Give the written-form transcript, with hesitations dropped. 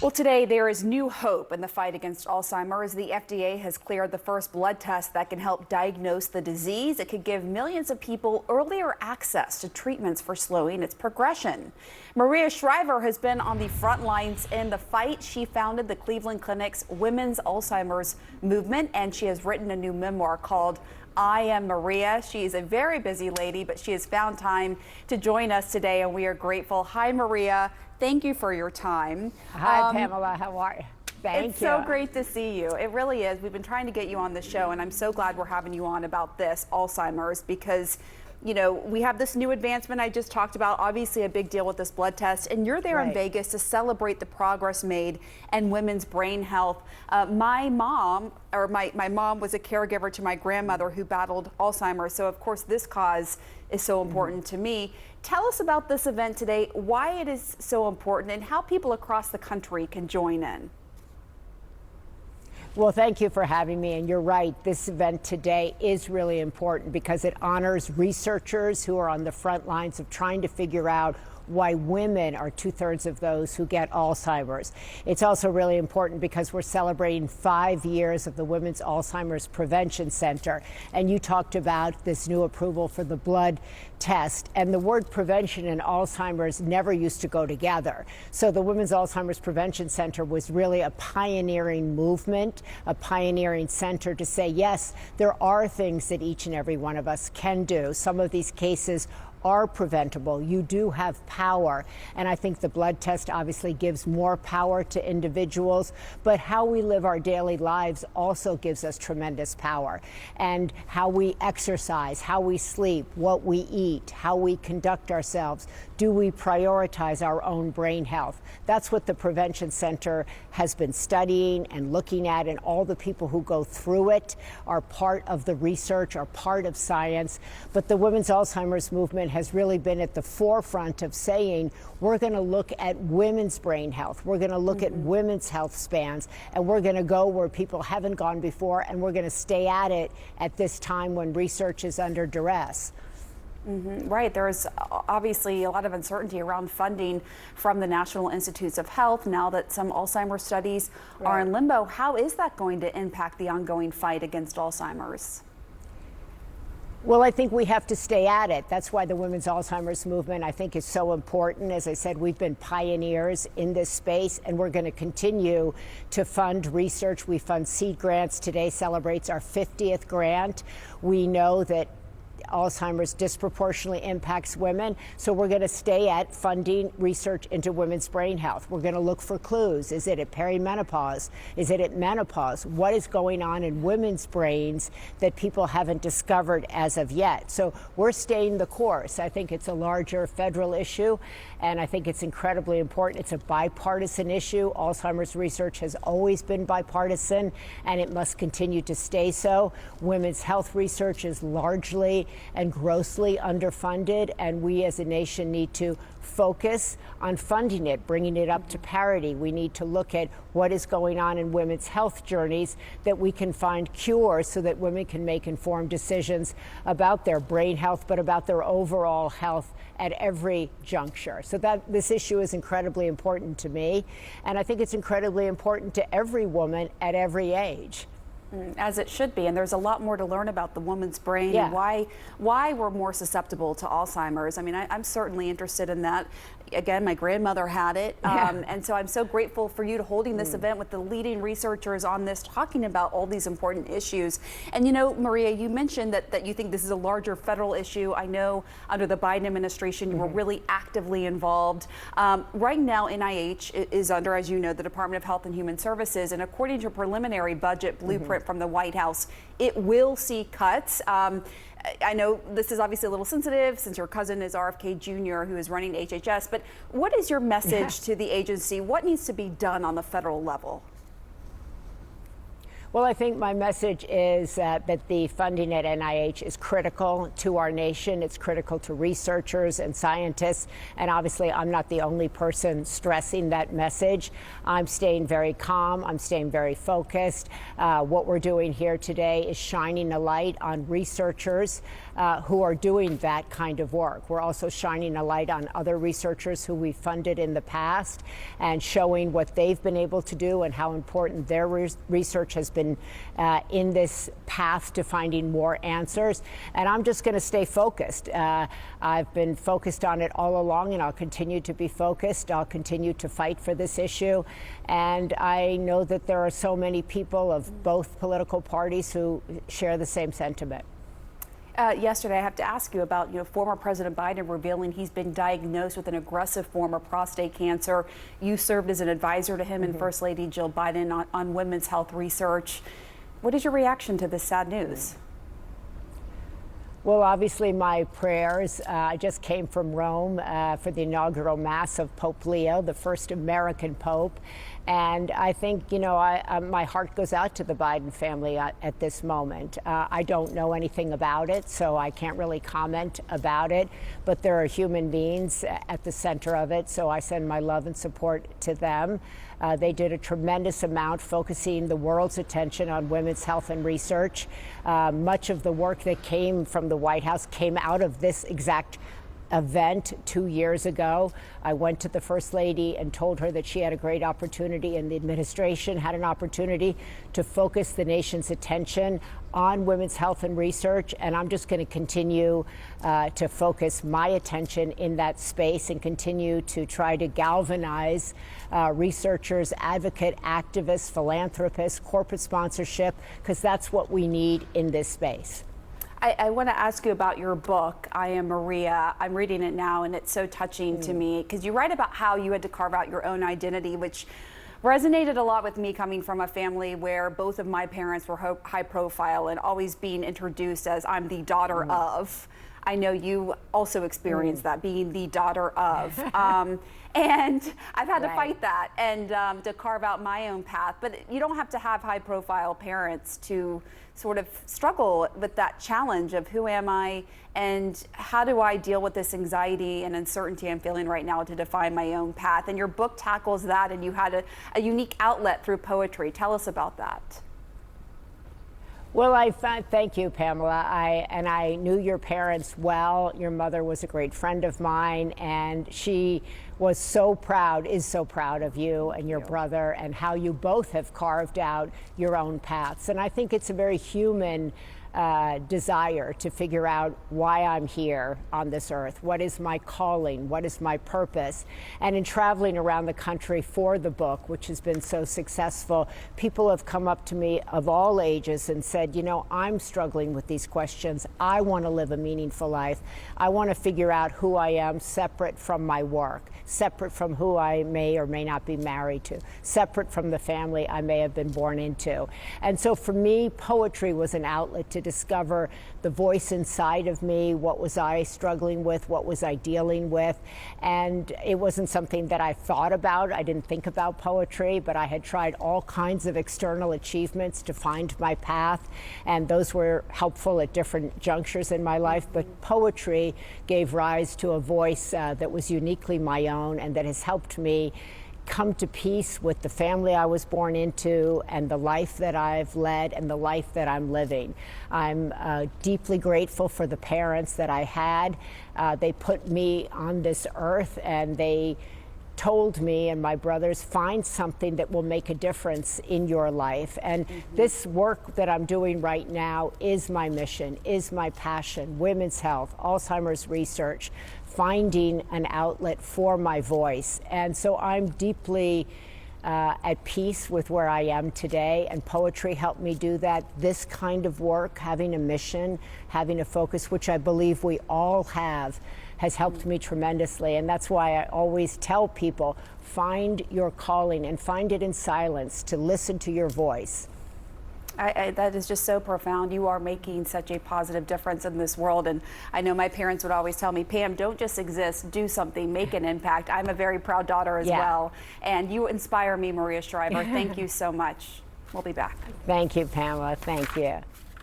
Well, today there is new hope in the fight against Alzheimer's. The FDA has cleared the first blood test that can help diagnose the disease. It could give millions of people earlier access to treatments for slowing its progression. Maria Shriver has been on the front lines in the fight. She founded the Cleveland Clinic's Women's Alzheimer's Movement, and she has written a new memoir called I Am Maria. She is a very busy lady, but she has found time to join us today, and we are grateful. Hi, Maria. Thank you for your time. Hi, Pamela. How are you? Thank you. It's so great to see you. It really is. We've been trying to get you on the show, and I'm so glad we're having you on about this, Alzheimer's, because, you know, we have this new advancement I just talked about, obviously a big deal with this blood test, and you're there in Vegas to celebrate the progress made in women's brain health. My mom was a caregiver to my grandmother who battled Alzheimer's, so of course this cause is so important to me. Tell us about this event today, why it is so important, and how people across the country can join in. Well, thank you for having me. And you're right, this event today is really important because it honors researchers who are on the front lines of trying to figure out why women are 2/3 of those who get Alzheimer's. It's also really important because we're celebrating 5 years of the Women's Alzheimer's Prevention Center. And you talked about this new approval for the blood test. And the word prevention and Alzheimer's never used to go together. So the Women's Alzheimer's Prevention Center was really a pioneering movement, a pioneering center to say, yes, there are things that each and every one of us can do. Some of these cases are preventable. You do have power. And I think the blood test obviously gives more power to individuals, but how we live our daily lives also gives us tremendous power. And how we exercise, how we sleep, what we eat, how we conduct ourselves. Do we prioritize our own brain health? That's what the Prevention Center has been studying and looking at, and all the people who go through it are part of the research, are part of science. But the Women's Alzheimer's Movement has really been at the forefront of saying, we're going to look at women's brain health. We're going to look at women's health spans, and we're going to go where people haven't gone before, and we're going to stay at it at this time when research is under duress. Right. There's obviously a lot of uncertainty around funding from the National Institutes of Health now that some Alzheimer's studies are in limbo. How is that going to impact the ongoing fight against Alzheimer's? Well, I think we have to stay at it. That's why the Women's Alzheimer's Movement, I think, is so important. As I said, we've been pioneers in this space, and we're going to continue to fund research. We fund seed grants. Today celebrates our 50th grant. We know that Alzheimer's disproportionately impacts women, so we're going to stay at funding research into women's brain health. We're going to look for clues. Is it at perimenopause? Is it at menopause? What is going on in women's brains that people haven't discovered as of yet? So we're staying the course. I think it's a larger federal issue, and I think it's incredibly important. It's a bipartisan issue. Alzheimer's research has always been bipartisan, and it must continue to stay so. Women's health research is largely and grossly underfunded, and we as a nation need to focus on funding it, bringing it up to parity. We need to look at what is going on in women's health journeys, that we can find cures so that women can make informed decisions about their brain health, but about their overall health at every juncture. So that this issue is incredibly important to me, and I think it's incredibly important to every woman at every age. As it should be, and there's a lot more to learn about the woman's brain and why we're more susceptible to Alzheimer's. I mean, I'm certainly interested in that. Again, my grandmother had it, and so I'm so grateful for you to holding this event with the leading researchers on this, talking about all these important issues. And you know, Maria, you mentioned that you think this is a larger federal issue. I know under the Biden administration you were really actively involved. Right now, NIH is under, as you know, the Department of Health and Human Services, and according to a preliminary budget blueprint from the White House, it will see cuts. I know this is obviously a little sensitive since your cousin is RFK Jr., who is running HHS, but what is your message to the agency? What needs to be done on the federal level? Well, I think my message is that the funding at NIH is critical to our nation. It's critical to researchers and scientists. And obviously, I'm not the only person stressing that message. I'm staying very calm. I'm staying very focused. What we're doing here today is shining a light on researchers who are doing that kind of work. We're also shining a light on other researchers who we funded in the past and showing what they've been able to do and how important their research has been in this path to finding more answers. And I'm just going to stay focused. I've been focused on it all along, and I'll continue to be focused. I'll continue to fight for this issue. And I know that there are so many people of both political parties who share the same sentiment. Yesterday, I have to ask you about, former President Biden revealing he's been diagnosed with an aggressive form of prostate cancer. You served as an advisor to him and First Lady Jill Biden on women's health research. What is your reaction to this sad news? Well, obviously, my prayers. I just came from Rome for the inaugural Mass of Pope Leo, the first American Pope. And I think, my heart goes out to the Biden family at this moment. I don't know anything about it, so I can't really comment about it. But there are human beings at the center of it, so I send my love and support to them. They did a tremendous amount focusing the world's attention on women's health and research. Much of the work that came from the White House came out of this exact event 2 years ago. I went to the First Lady and told her that she had a great opportunity, and the administration had an opportunity to focus the nation's attention on women's health and research. And I'm just going to continue to focus my attention in that space and continue to try to galvanize researchers, advocate, activists, philanthropists, corporate sponsorship, because that's what we need in this space. I want to ask you about your book, I Am Maria. I'm reading it now, and it's so touching to me because you write about how you had to carve out your own identity, which resonated a lot with me, coming from a family where both of my parents were high profile and always being introduced as I'm the daughter of. I know you also experienced that, being the daughter of. And I've had to fight that and to carve out my own path. But you don't have to have high profile parents to sort of struggle with that challenge of who am I and how do I deal with this anxiety and uncertainty I'm feeling right now to define my own path. And your book tackles that, and you had a unique outlet through poetry. Tell us about that. Well, thank you, Pamela. I knew your parents well. Your mother was a great friend of mine, and she was so proud, is so proud of you and your brother and how you both have carved out your own paths. And I think it's a very human desire to figure out why I'm here on this earth. What is my calling? What is my purpose? And in traveling around the country for the book, which has been so successful, people have come up to me of all ages and said, I'm struggling with these questions. I want to live a meaningful life. I want to figure out who I am separate from my work, separate from who I may or may not be married to, separate from the family I may have been born into. And so for me, poetry was an outlet to discover the voice inside of me. What was I struggling with? What was I dealing with? And it wasn't something that I thought about. I didn't think about poetry, but I had tried all kinds of external achievements to find my path, and those were helpful at different junctures in my life. But poetry gave rise to a voice that was uniquely my own and that has helped me come to peace with the family I was born into and the life that I've led and the life that I'm living. I'm deeply grateful for the parents that I had. They put me on this earth, and they told me and my brothers, find something that will make a difference in your life. And this work that I'm doing right now is my mission, is my passion: women's health, Alzheimer's research, finding an outlet for my voice. And so I'm deeply at peace with where I am today, and poetry helped me do that. This kind of work, having a mission, having a focus, which I believe we all have, has helped me tremendously. And that's why I always tell people, find your calling and find it in silence, to listen to your voice. That is just so profound. You are making such a positive difference in this world. And I know my parents would always tell me, Pam, don't just exist, do something, make an impact. I'm a very proud daughter as well. And you inspire me, Maria Shriver. Thank you so much. We'll be back. Thank you, Pamela. Thank you.